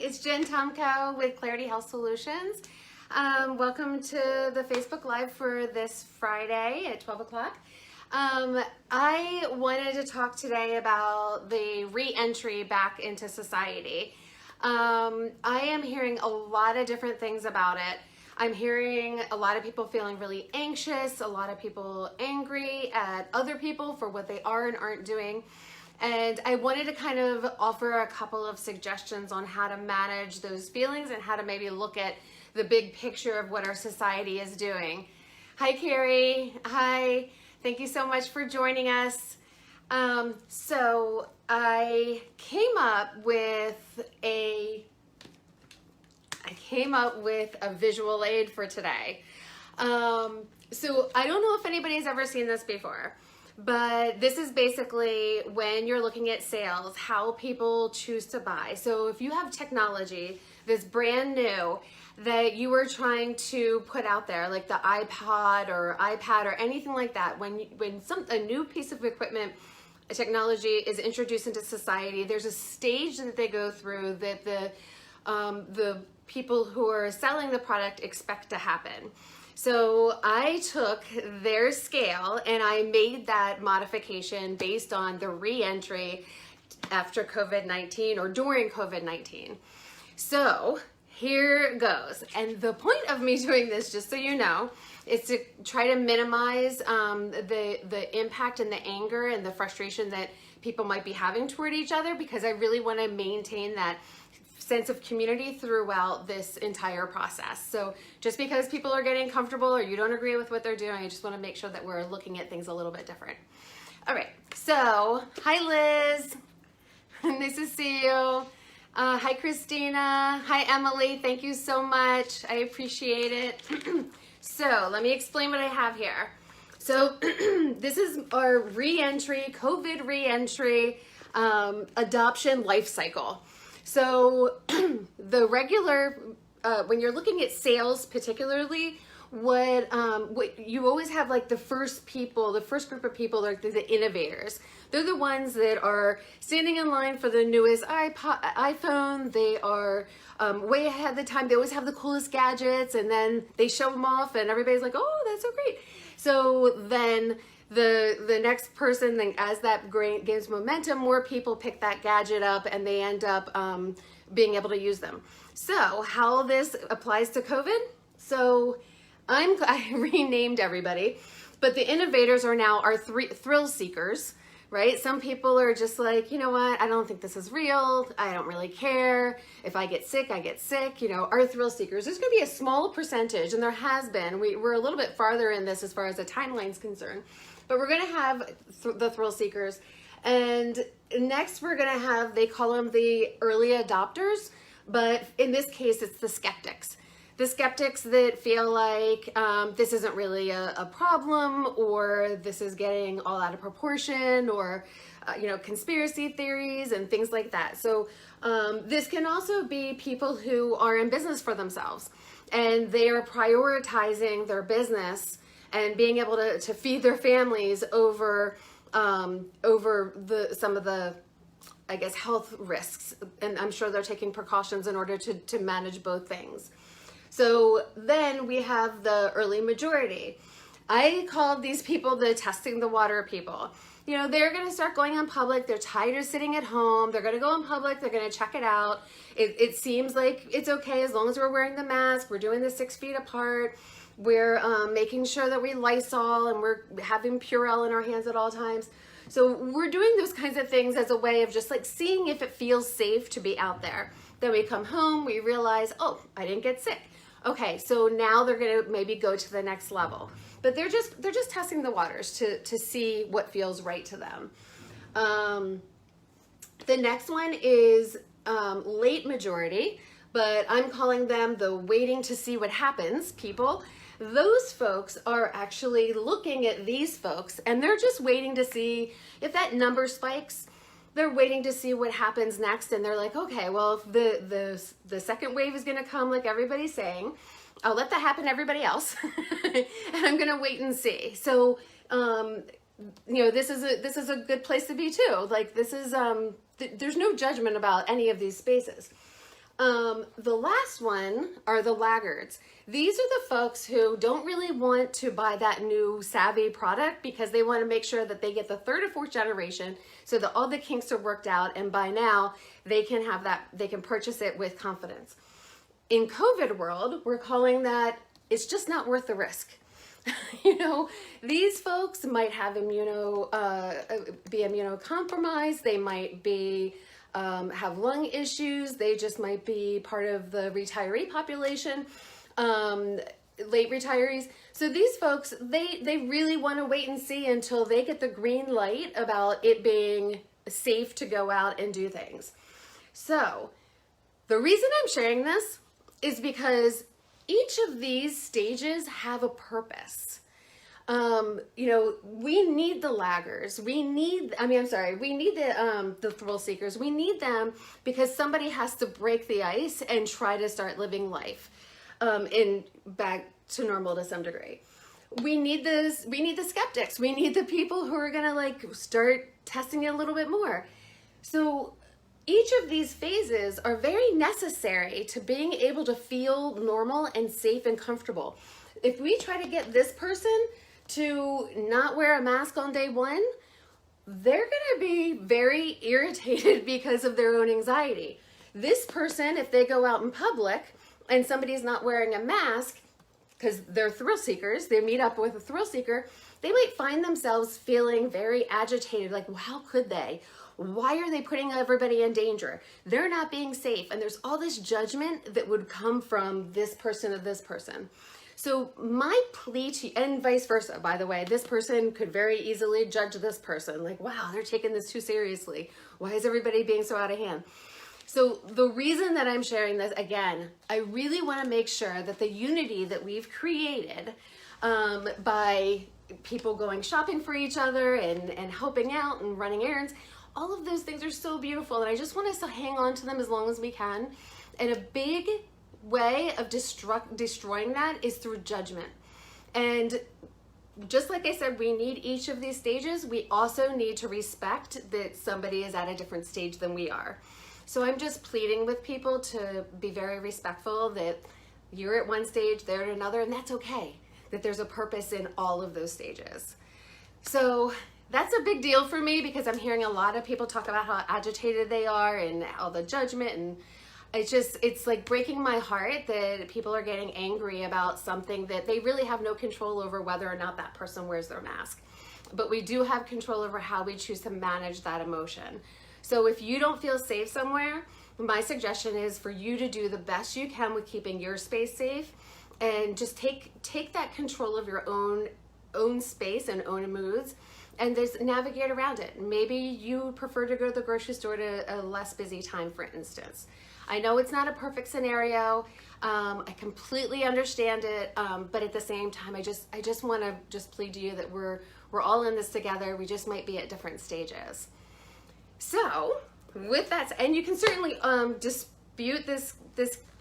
It's Jen Tomko with Clarity Health Solutions. Welcome to the Facebook Live for this Friday at 12 o'clock. I wanted to talk today about the re-entry back into society. I am hearing a lot of different things about it. I'm hearing a lot of people feeling really anxious, a lot of people angry at other people for what they are and aren't doing. And I wanted to kind of offer a couple of suggestions on how to manage those feelings and how to maybe look at the big picture of what our society is doing. Hi, Carrie. Hi. Thank you so much for joining us. So I came up with a visual aid for today. So I don't know if anybody's ever seen this before, but this is basically when you're looking at sales, how people choose to buy. So if you have technology that's brand new that you were trying to put out there, like the iPod or iPad or anything like that, when a new piece of equipment, technology is introduced into society, there's a stage that they go through that the people who are selling the product expect to happen. So I took their scale and I made that modification based on the re-entry after COVID-19 or during COVID-19. So here goes. And the point of me doing this, just so you know, is to try to minimize the impact and the anger and the frustration that people might be having toward each other, because I really want to maintain that sense of community throughout this entire process. So just because people are getting comfortable or you don't agree with what they're doing, I just want to make sure that we're looking at things a little bit different. All right, so hi Liz, nice to see you. Hi Christina, hi Emily, thank you so much, I appreciate it. So let me explain what I have here. So this is our re-entry, COVID re-entry adoption life cycle. So the regular, when you're looking at sales particularly, what you always have, like the first group of people are the innovators. They're the ones that are standing in line for the newest iPhone. They are way ahead of the time. They always have the coolest gadgets, and then they show them off and everybody's like, oh, that's so great. So then the next person, then as that gains momentum, more people pick that gadget up and they end up being able to use them. So how this applies to COVID? So I renamed everybody, but the innovators are now our thrill seekers, right? Some people are just like, you know what? I don't think this is real. I don't really care. If I get sick, I get sick. You know, our thrill seekers. There's going to be a small percentage, and there has been. We're a little bit farther in this as far as the timeline is concerned. But we're going to have the thrill seekers. And next we're going to have, they call them the early adopters, but in this case, it's the skeptics. The skeptics that feel like this isn't really a problem, or this is getting all out of proportion, or conspiracy theories and things like that. So this can also be people who are in business for themselves, and they are prioritizing their business and being able to feed their families over some of the, I guess, health risks. And I'm sure they're taking precautions in order to manage both things. So then we have the early majority. I call these people the testing the water people. You know, they're going to start going in public. They're tired of sitting at home. They're going to go in public. They're going to check it out. It seems like it's okay as long as we're wearing the mask. We're doing the 6 feet apart. We're making sure that we Lysol, and we're having Purell in our hands at all times. So we're doing those kinds of things as a way of just like seeing if it feels safe to be out there. Then we come home, we realize, oh, I didn't get sick. Okay, so now they're gonna maybe go to the next level. But they're just testing the waters to see what feels right to them. The next one is late majority, but I'm calling them the waiting to see what happens people. Those folks are actually looking at these folks, and they're just waiting to see if that number spikes. They're waiting to see what happens next, and they're like, okay, well, if the second wave is going to come like everybody's saying, I'll let that happen to everybody else, and I'm going to wait and see. So, this is a good place to be too. Like, this is there's no judgment about any of these spaces. The last one are the laggards. These are the folks who don't really want to buy that new savvy product because they want to make sure that they get the third or fourth generation so that all the kinks are worked out, and by now they can have that, they can purchase it with confidence. In COVID world, we're calling that it's just not worth the risk. You know, these folks might have be immunocompromised. They might be have lung issues. They just might be part of the retiree population, late retirees. So these folks, they really want to wait and see until they get the green light about it being safe to go out and do things. So the reason I'm sharing this is because each of these stages have a purpose. You know, we need the laggers. We need the thrill seekers. We need them because somebody has to break the ice and try to start living life in back to normal to some degree. We need the skeptics. We need the people who are gonna like start testing it a little bit more. So each of these phases are very necessary to being able to feel normal and safe and comfortable. If we try to get this person to not wear a mask on day one, they're gonna be very irritated because of their own anxiety. This person, if they go out in public and somebody's not wearing a mask, because they're thrill seekers, they meet up with a thrill seeker, they might find themselves feeling very agitated, like, well, how could they? Why are they putting everybody in danger? They're not being safe. And there's all this judgment that would come from this person of this person. So my plea to, and vice versa, by the way, this person could very easily judge this person. Like, wow, they're taking this too seriously. Why is everybody being so out of hand? So the reason that I'm sharing this, again, I really want to make sure that the unity that we've created by people going shopping for each other and helping out and running errands, all of those things are so beautiful, and I just want us to hang on to them as long as we can. And a big way of destroying that is through judgment. And just like I said, we need each of these stages. We also need to respect that somebody is at a different stage than we are. So I'm just pleading with people to be very respectful that you're at one stage, they're at another, and that's okay, that there's a purpose in all of those stages. So that's a big deal for me because I'm hearing a lot of people talk about how agitated they are and all the judgment, and it's like breaking my heart that people are getting angry about something that they really have no control over, whether or not that person wears their mask. But we do have control over how we choose to manage that emotion. So if you don't feel safe somewhere, my suggestion is for you to do the best you can with keeping your space safe, and just take that control of your own space and own moods, and just navigate around it. Maybe you prefer to go to the grocery store at a less busy time, for instance. I know it's not a perfect scenario. I completely understand it, but at the same time, I just want to just plead to you that we're all in this together. We just might be at different stages. So with that, and you can certainly dispute this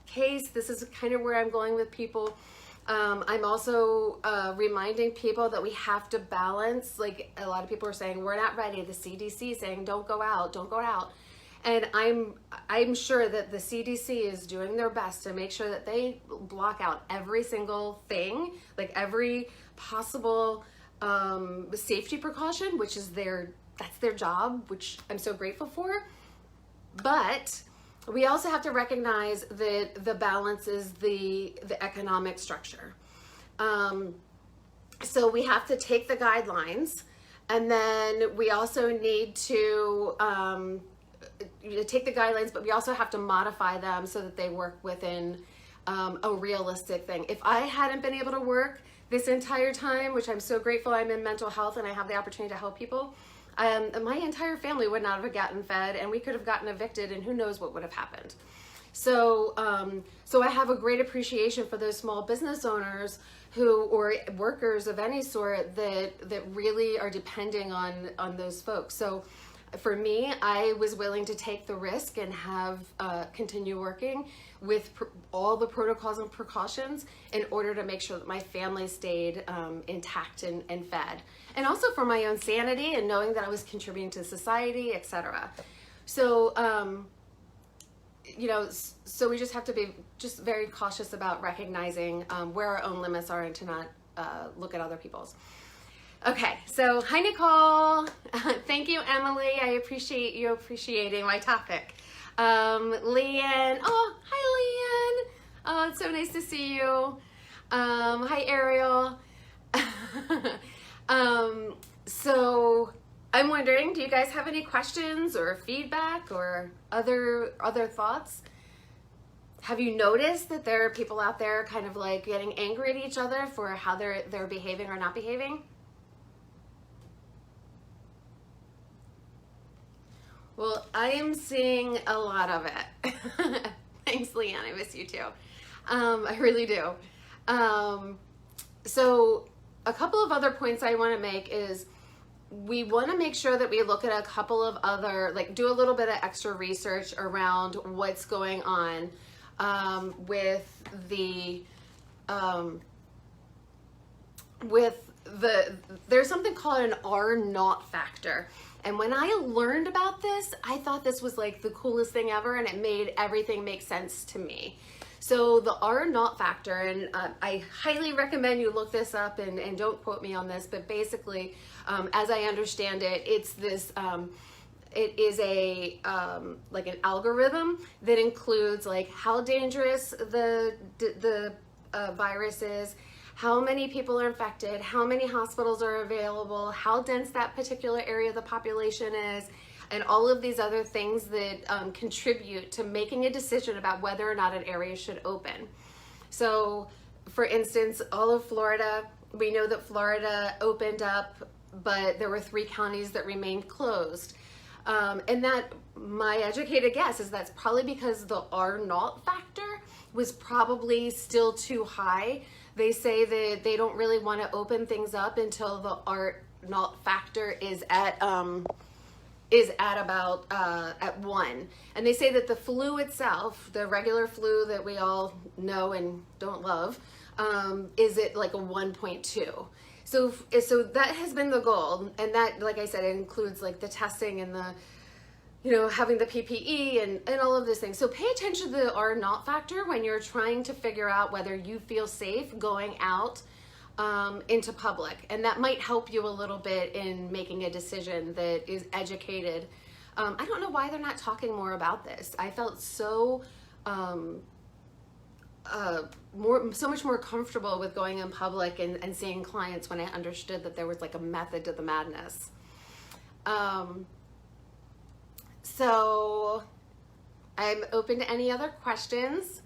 case. This is kind of where I'm going with people. I'm also reminding people that we have to balance, like a lot of people are saying, we're not ready. The CDC is saying, don't go out, don't go out. And I'm sure that the CDC is doing their best to make sure that they block out every single thing, like every possible safety precaution, which is that's their job, which I'm so grateful for. But we also have to recognize that the balance is the economic structure. So we have to take the guidelines, and then we also need to take the guidelines, but we also have to modify them so that they work within a realistic thing. If I hadn't been able to work this entire time, which I'm so grateful I'm in mental health and I have the opportunity to help people, my entire family would not have gotten fed, and we could have gotten evicted, and who knows what would have happened. So so I have a great appreciation for those small business owners or workers of any sort that really are depending on those folks. So for me, I was willing to take the risk and have continue working with all the protocols and precautions in order to make sure that my family stayed intact and fed. And also for my own sanity and knowing that I was contributing to society, etc. So, so we just have to be just very cautious about recognizing where our own limits are and to not look at other people's. Okay, so hi Nicole. Thank you, Emily. I appreciate you appreciating my topic. Leanne. Oh, hi Leanne. Oh, it's so nice to see you. Hi Ariel. So I'm wondering, do you guys have any questions or feedback or other thoughts? Have you noticed that there are people out there kind of like getting angry at each other for how they're behaving or not behaving? Well, I am seeing a lot of it. Thanks, Leanne. I miss you too. I really do. So a couple of other points I want to make is we want to make sure that we look at a couple of other, like do a little bit of extra research around what's going on there's something called an R-naught factor. And when I learned about this, I thought this was like the coolest thing ever, and it made everything make sense to me. So the R-naught factor, and I highly recommend you look this up and don't quote me on this, but basically, as I understand it, it's this, it is a, like an algorithm that includes like how dangerous the virus is, how many people are infected, how many hospitals are available, how dense that particular area of the population is, and all of these other things that contribute to making a decision about whether or not an area should open. So, for instance, all of Florida, we know that Florida opened up, but there were 3 counties that remained closed. And that, my educated guess is that's probably because the R-naught factor was probably still too high. They say that they don't really want to open things up until the R-naught factor is at about at 1. And they say that the flu itself, the regular flu that we all know and don't love, is at like a 1.2. So that has been the goal, and that, like I said, it includes like the testing and the, having the PPE and all of these things. So pay attention to the R-naught factor when you're trying to figure out whether you feel safe going out into public, and that might help you a little bit in making a decision that is educated. I don't know why they're not talking more about this. I felt so so much more comfortable with going in public and seeing clients when I understood that there was like a method to the madness. So I'm open to any other questions.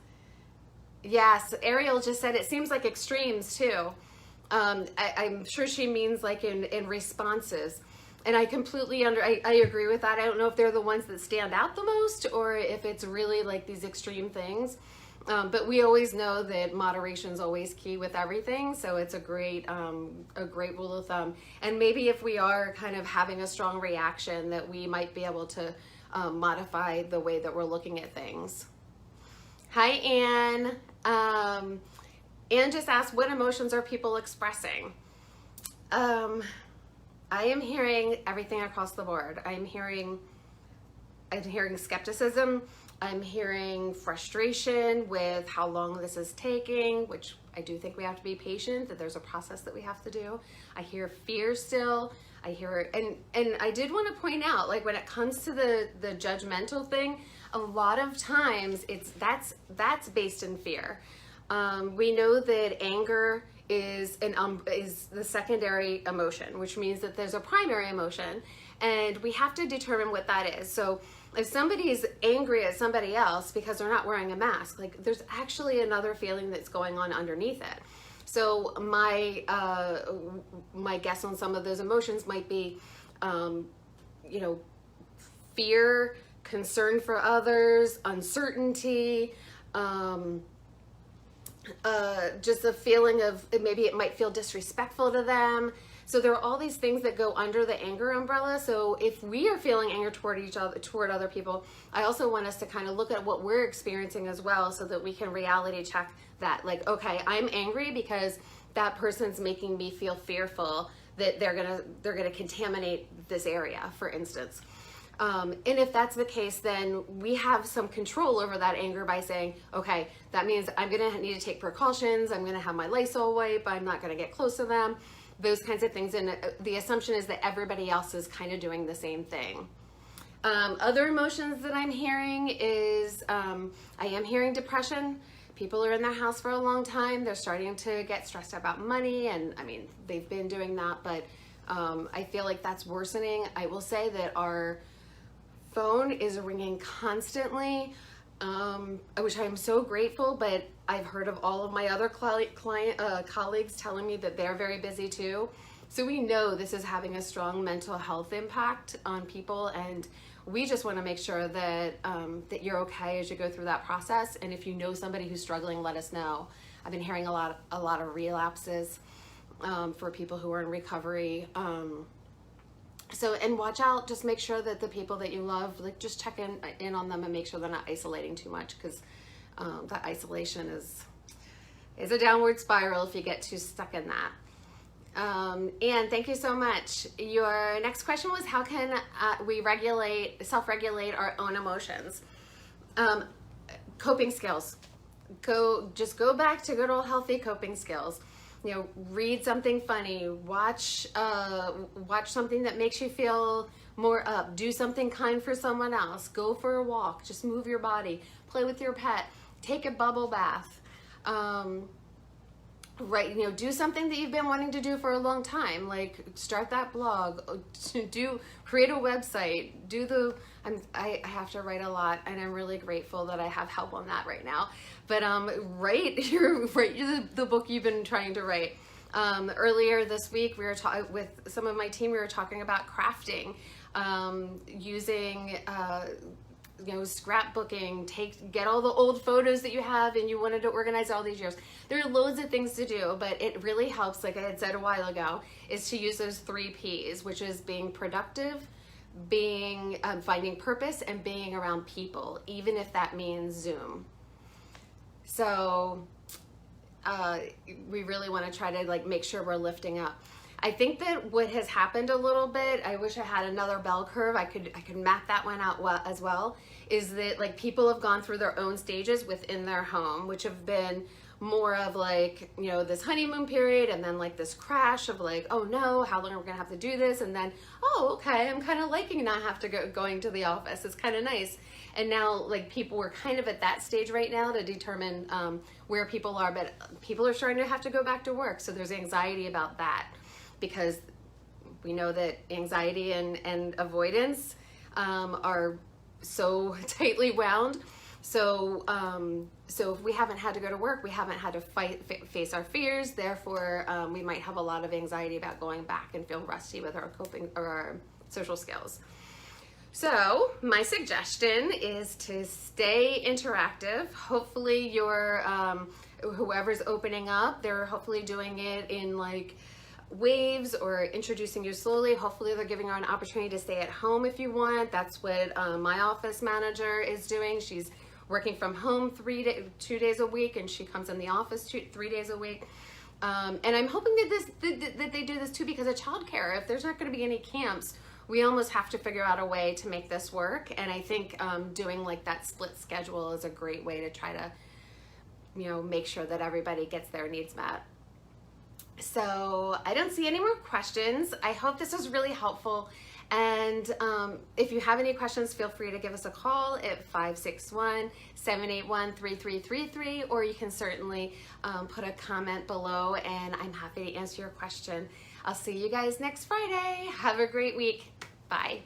Yes, Ariel just said it seems like extremes too. I'm sure she means like in responses. And I completely I agree with that. I don't know if they're the ones that stand out the most or if it's really like these extreme things. But we always know that moderation is always key with everything. So it's a great rule of thumb. And maybe if we are kind of having a strong reaction, that we might be able to modify the way that we're looking at things. Hi, Anne. Anne just asked, what emotions are people expressing? I am hearing everything across the board. I'm hearing skepticism. I'm hearing frustration with how long this is taking, which I do think we have to be patient, that there's a process that we have to do. I hear fear still. I hear, and I did want to point out, like when it comes to the judgmental thing, a lot of times that's based in fear. We know that anger is the secondary emotion, which means that there's a primary emotion, and we have to determine what that is. So if somebody's angry at somebody else because they're not wearing a mask, like there's actually another feeling that's going on underneath it. So my guess on some of those emotions might be, fear, concern for others, uncertainty, just a feeling of maybe it might feel disrespectful to them. So there are all these things that go under the anger umbrella. So if we are feeling anger toward other people, I also want us to kind of look at what we're experiencing as well, so that we can reality check that. Like, okay, I'm angry because that person's making me feel fearful that they're gonna contaminate this area, for instance. And if that's the case, then we have some control over that anger by saying, okay, that means I'm gonna need to take precautions, I'm gonna have my Lysol wipe, I'm not gonna get close to them, those kinds of things. And the assumption is that everybody else is kind of doing the same thing. Other emotions that I'm hearing is, I am hearing depression. People are in their house for a long time. They're starting to get stressed about money. And I mean, they've been doing that, but I feel like that's worsening. I will say that our phone is ringing constantly, which I'm so grateful, but I've heard of all of my other colleagues telling me that they're very busy too. So we know this is having a strong mental health impact on people, and we just want to make sure that that you're okay as you go through that process. And if you know somebody who's struggling, let us know. I've been hearing a lot of relapses for people who are in recovery. So, and watch out, just make sure that the people that you love, like just check in on them and make sure they're not isolating too much, because that isolation is a downward spiral if you get too stuck in that. And thank you so much. Your next question was, how can we self-regulate our own emotions? Coping skills. Just go back to good old healthy coping skills. You know, read something funny, watch something that makes you feel more up, do something kind for someone else, go for a walk, just move your body, play with your pet, take a bubble bath, right, you know, do something that you've been wanting to do for a long time, like start that blog, create a website, I have to write a lot, and I'm really grateful that I have help on that right now. But write the book you've been trying to write. Earlier this week, we were with some of my team. We were talking about crafting, using scrapbooking. Get all the old photos that you have and you wanted to organize all these years. There are loads of things to do, but it really helps, like I had said a while ago, is to use those 3 Ps, which is being productive, finding purpose, and being around people, even if that means Zoom. So we really want to try to make sure we're lifting up. I think that what has happened a little bit, I wish I had another bell curve, I could map that one out as well, is that people have gone through their own stages within their home, which have been more of this honeymoon period, and then this crash of oh no, how long are we gonna have to do this? And then, oh, okay, I'm kind of liking not have to going to the office. It's kind of nice. And now people are kind of at that stage right now to determine where people are, but people are starting to have to go back to work. So there's anxiety about that, because we know that anxiety and avoidance are so tightly wound. So if we haven't had to go to work, we haven't had to face our fears. Therefore, we might have a lot of anxiety about going back and feel rusty with our coping or our social skills. So my suggestion is to stay interactive. Hopefully your whoever's opening up, they're hopefully doing it in waves or introducing you slowly. Hopefully they're giving you an opportunity to stay at home if you want. That's what my office manager is doing. She's working from home 2 days a week, and she comes in the office 3 days a week. And I'm hoping that they do this too because of childcare. If there's not going to be any camps, we almost have to figure out a way to make this work. And I think doing that split schedule is a great way to try to, make sure that everybody gets their needs met. So I don't see any more questions. I hope this was really helpful. And if you have any questions, feel free to give us a call at 561-781-3333, or you can certainly put a comment below, and I'm happy to answer your question. I'll see you guys next Friday. Have a great week. Bye.